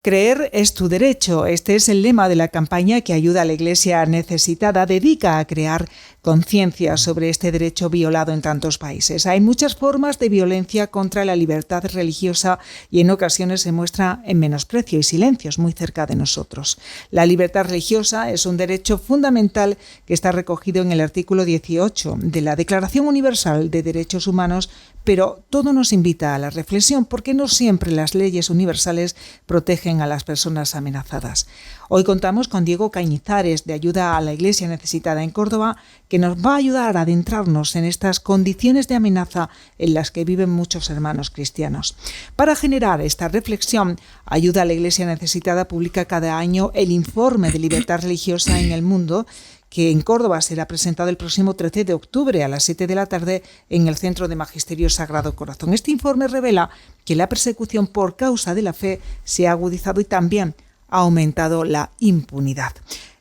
Creer es tu derecho. Este es el lema de la campaña que ayuda a la Iglesia necesitada, dedica a crear conciencia sobre este derecho violado en tantos países. Hay muchas formas de violencia contra la libertad religiosa y en ocasiones se muestra en menosprecio y silencios muy cerca de nosotros. La libertad religiosa es un derecho fundamental que está recogido en el artículo 18 de la Declaración Universal de Derechos Humanos, pero todo nos invita a la reflexión porque no siempre las leyes universales protegen a las personas amenazadas. Hoy contamos con Diego Cañizares, de Ayuda a la Iglesia Necesitada en Córdoba, que nos va a ayudar a adentrarnos en estas condiciones de amenaza en las que viven muchos hermanos cristianos. Para generar esta reflexión, Ayuda a la Iglesia Necesitada publica cada año el Informe de Libertad Religiosa en el Mundo, que en Córdoba será presentado el próximo 13 de octubre a las 7 de la tarde en el Centro de Magisterio Sagrado Corazón. Este informe revela que la persecución por causa de la fe se ha agudizado y también ha aumentado la impunidad.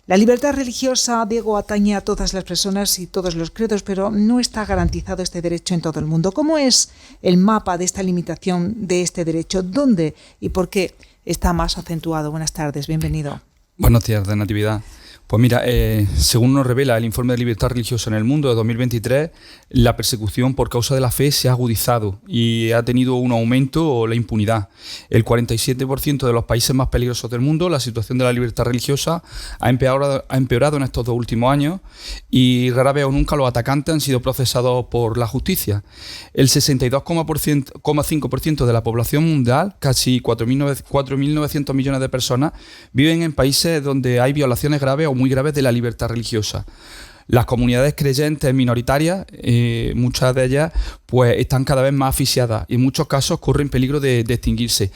La libertad religiosa, Diego, atañe a todas las personas y todos los credos, pero no está garantizado este derecho en todo el mundo. ¿Cómo es el mapa de esta limitación de este derecho? ¿Dónde y por qué está más acentuado? Buenas tardes, bienvenido. Buenos días, de Natividad. Pues mira, según nos revela el Informe de Libertad Religiosa en el Mundo de 2023, la persecución por causa de la fe se ha agudizado y ha tenido un aumento la impunidad. El 47% de los países más peligrosos del mundo, la situación de la libertad religiosa ha empeorado en estos 2 últimos años y rara vez o nunca los atacantes han sido procesados por la justicia. El 62,5% de la población mundial, casi 4.900 millones de personas, viven en países donde hay violaciones graves o muy graves de la libertad religiosa. Las comunidades creyentes minoritarias, muchas de ellas, pues están cada vez más asfixiadas y en muchos casos corren peligro de extinguirse.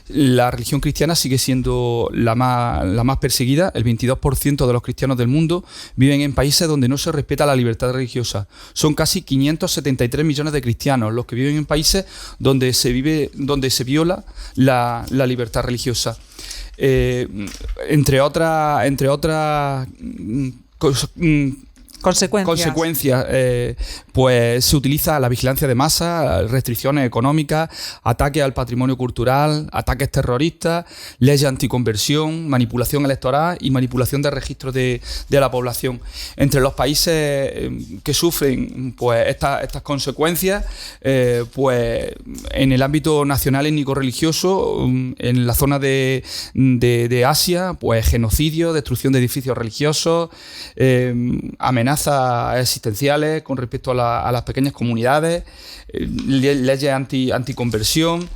La religión cristiana sigue siendo la más perseguida. El 22% de los cristianos del mundo viven en países donde no se respeta la libertad religiosa. Son casi 573 millones de cristianos los que viven en países donde se viola la libertad religiosa. Entre otras consecuencias, pues se utiliza la vigilancia de masa, restricciones económicas, ataques al patrimonio cultural, ataques terroristas, leyes anticonversión, manipulación electoral y manipulación de registros de la población. Entre los países que sufren pues estas consecuencias, pues en el ámbito nacional étnico-religioso, en la zona de Asia, pues genocidio, destrucción de edificios religiosos, amenazas existenciales con respecto a las pequeñas comunidades, leyes anticonversión.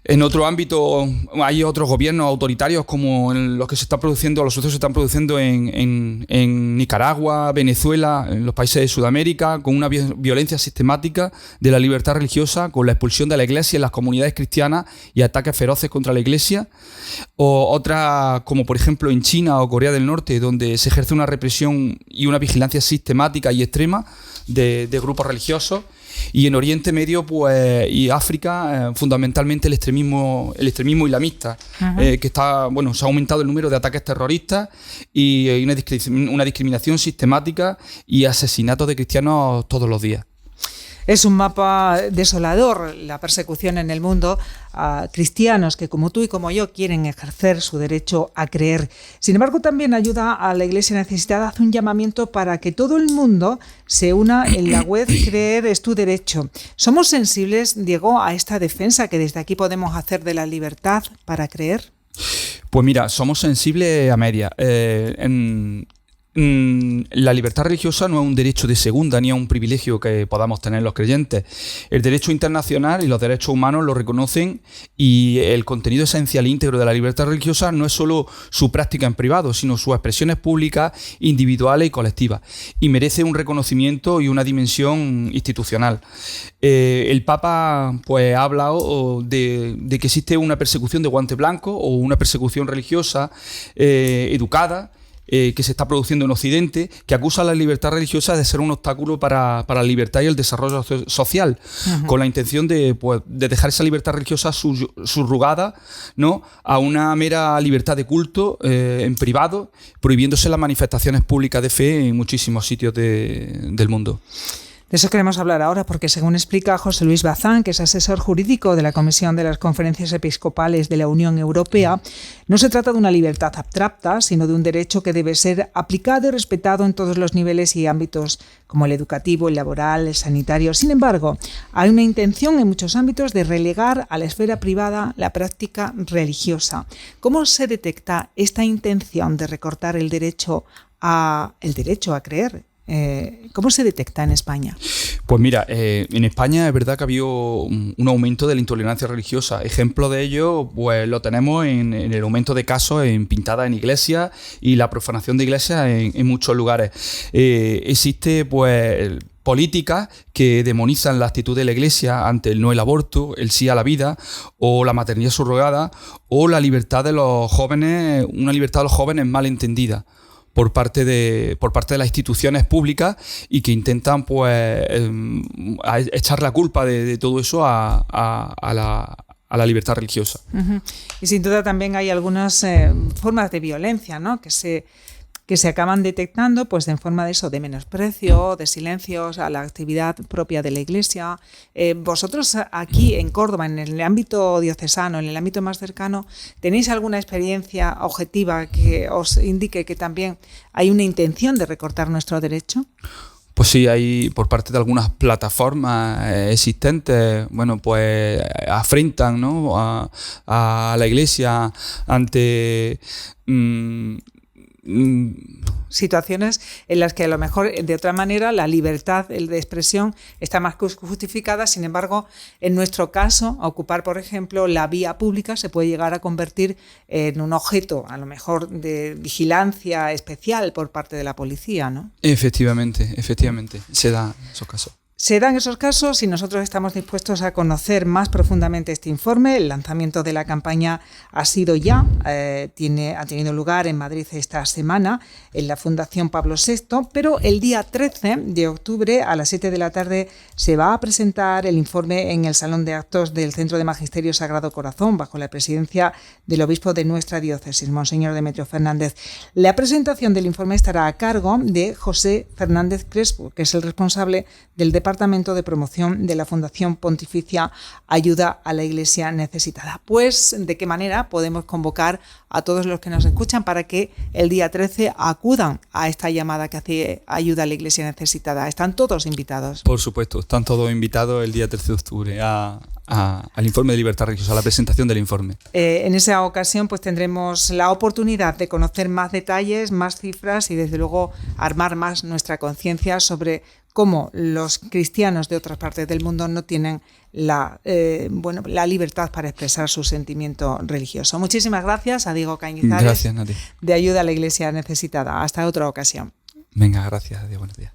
En otro ámbito hay otros gobiernos autoritarios como los que se están produciendo, los sucesos se están produciendo en Nicaragua, Venezuela, en los países de Sudamérica, con una violencia sistemática de la libertad religiosa, con la expulsión de la Iglesia en las comunidades cristianas y ataques feroces contra la Iglesia. O otras, como por ejemplo en China o Corea del Norte, donde se ejerce una represión y una vigilancia sistemática y extrema de grupos religiosos. Y en Oriente Medio pues, y África, fundamentalmente el extremismo islamista, que se ha aumentado el número de ataques terroristas y una discriminación sistemática y asesinatos de cristianos todos los días. Es un mapa desolador, la persecución en el mundo a cristianos que como tú y como yo quieren ejercer su derecho a creer. Sin embargo, también Ayuda a la Iglesia Necesitada hace un llamamiento para que todo el mundo se una en la web Creer es tu derecho. ¿Somos sensibles, Diego, a esta defensa que desde aquí podemos hacer de la libertad para creer? Pues mira, somos sensibles a medias. La libertad religiosa no es un derecho de segunda ni es un privilegio que podamos tener los creyentes. El derecho internacional y los derechos humanos lo reconocen y el contenido esencial e íntegro de la libertad religiosa no es solo su práctica en privado, sino sus expresiones públicas, individuales y colectivas, y merece un reconocimiento y una dimensión institucional. El Papa pues ha hablado de que existe una persecución de guante blanco o una persecución religiosa educada, que se está produciendo en Occidente, que acusa a la libertad religiosa de ser un obstáculo para la libertad y el desarrollo social, con la intención de dejar esa libertad religiosa subrogada, ¿no?, a una mera libertad de culto en privado, prohibiéndose las manifestaciones públicas de fe en muchísimos sitios del mundo. De eso queremos hablar ahora, porque según explica José Luis Bazán, que es asesor jurídico de la Comisión de las Conferencias Episcopales de la Unión Europea, no se trata de una libertad abstracta, sino de un derecho que debe ser aplicado y respetado en todos los niveles y ámbitos, como el educativo, el laboral, el sanitario. Sin embargo, hay una intención en muchos ámbitos de relegar a la esfera privada la práctica religiosa. ¿Cómo se detecta esta intención de recortar el derecho a creer? ¿Cómo se detecta en España? Pues mira, en España es verdad que ha habido un aumento de la intolerancia religiosa. Ejemplo de ello, pues lo tenemos en el aumento de casos en pintadas en iglesias y la profanación de iglesias en muchos lugares. Existe, pues, políticas que demonizan la actitud de la Iglesia ante el no al aborto, el sí a la vida, o la maternidad subrogada, o la libertad de los jóvenes, una libertad de los jóvenes mal entendida por parte de las instituciones públicas y que intentan, pues, echar la culpa de todo eso a la libertad religiosa. Uh-huh. Y sin duda también hay algunas formas de violencia, ¿no?, que se acaban detectando, pues, en forma de eso, de menosprecio, de silencios a la actividad propia de la Iglesia. Vosotros aquí en Córdoba, en el ámbito diocesano, en el ámbito más cercano, ¿tenéis alguna experiencia objetiva que os indique que también hay una intención de recortar nuestro derecho? Pues sí, hay por parte de algunas plataformas existentes, bueno, pues afrentan, ¿no?, a la Iglesia ante situaciones en las que a lo mejor de otra manera la libertad de expresión está más justificada. Sin embargo, en nuestro caso, ocupar, por ejemplo, la vía pública se puede llegar a convertir en un objeto, a lo mejor, de vigilancia especial por parte de la policía, ¿no? Efectivamente, se dan esos casos. Se dan esos casos y nosotros estamos dispuestos a conocer más profundamente este informe. El lanzamiento de la campaña ha sido ya, ha tenido lugar en Madrid esta semana en la Fundación Pablo VI, pero el día 13 de octubre a las 7 de la tarde se va a presentar el informe en el Salón de Actos del Centro de Magisterio Sagrado Corazón, bajo la presidencia del obispo de nuestra diócesis, Monseñor Demetrio Fernández. La presentación del informe estará a cargo de José Fernández Crespo, que es el responsable del Departamento de Promoción de la Fundación Pontificia Ayuda a la Iglesia Necesitada. Pues, ¿de qué manera podemos convocar a todos los que nos escuchan para que el día 13 acudan a esta llamada que hace Ayuda a la Iglesia Necesitada? ¿Están todos invitados? Por supuesto, están todos invitados el día 13 de octubre al informe de libertad religiosa, a la presentación del informe. En esa ocasión, pues, tendremos la oportunidad de conocer más detalles, más cifras y, desde luego, armar más nuestra conciencia sobre cómo los cristianos de otras partes del mundo no tienen la libertad para expresar su sentimiento religioso. Muchísimas gracias a Diego Cañizares, gracias, Nati, de Ayuda a la Iglesia Necesitada. Hasta otra ocasión. Venga, gracias. Adiós, buenos días.